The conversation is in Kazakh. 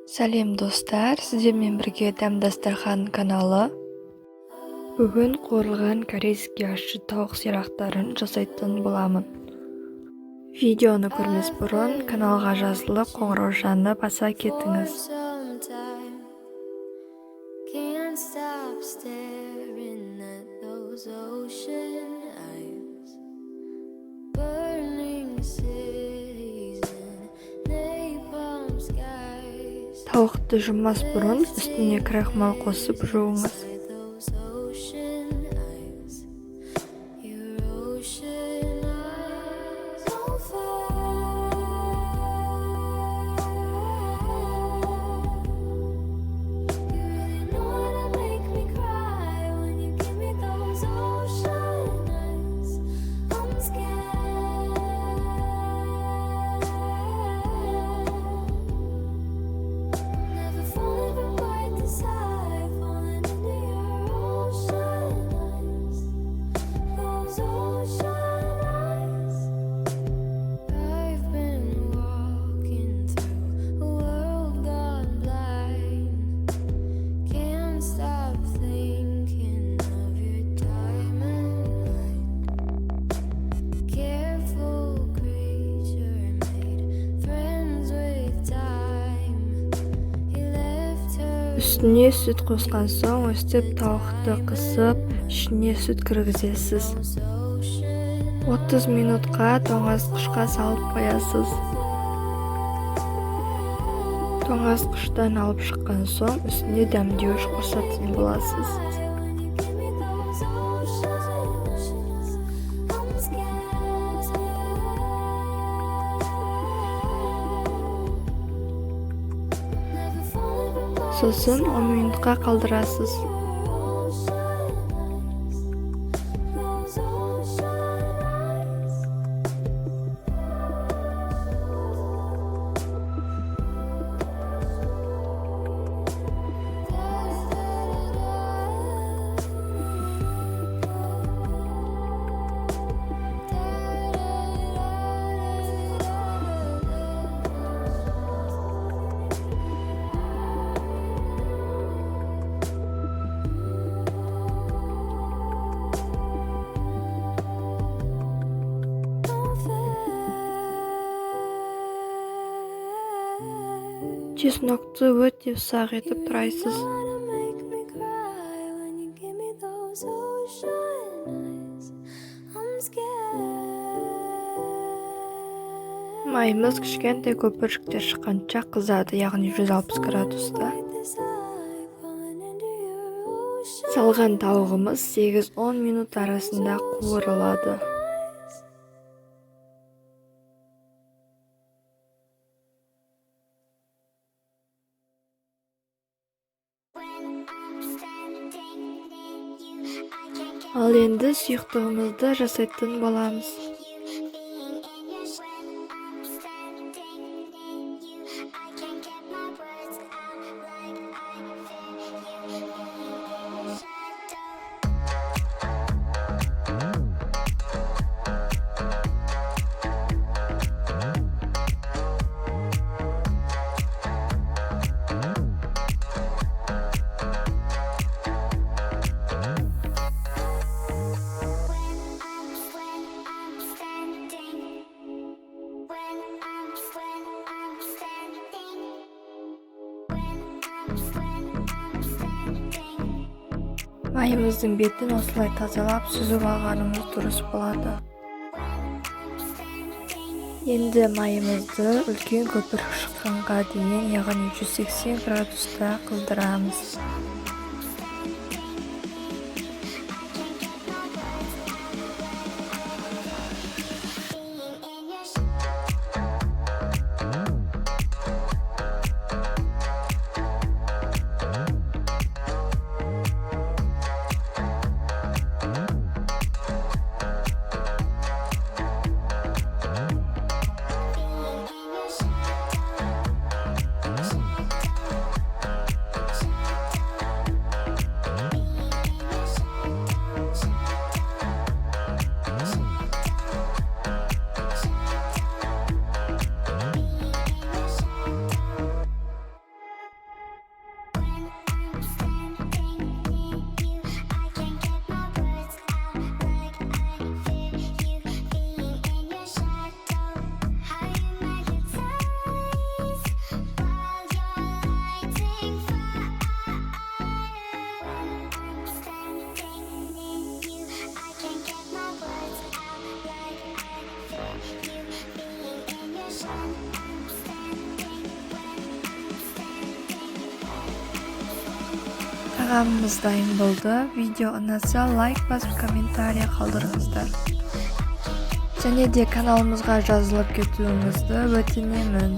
Сәлем достар, сіздермен бірге Дәм Дастархан каналы. Бүгін қуырылған корейский ащы тауық сирақтарын жасайтын боламын. Видеоны көрмес бұрын каналға жазылып, қоңыраушаны баса кетіңіз. Тауықты жұмас бұрын үстіне крахмал қосып жуыңыз. Үстіне сүт қосқан соң өстіп тауықты қысып, ішіне сүт кіргізесіз. 30 минутқа тоңазытқышқа салып қоясыз. Тоңазытқыштан алып шыққан соң үстіне дәмдеуіш қосатын боласыз. Сосын 10 минутқа қалдырасыз. Чеснокты өте ұсақ етіп турайсыз. Майымыз кішкентай көпіршіктер шыққанша қызады, яғни 160 градуста. Салған тауығымыз 8-10 минут арасында қуырылады. Ал енді сұйықтығымызды жасайтын боламыз. Майымыздың бетін осылай тазалап сүзіп алғанымыз дұрыс болады. Енді майымызды үлкен көпіршік шыққанға дейін, яғни 180 градуста қыздырамыз. тағамымыз дайын болды. Видео ұнаса лайк басып комментарий қалдырыңыздар. Және де каналымызға жазылып кетуіңізді өтінемін.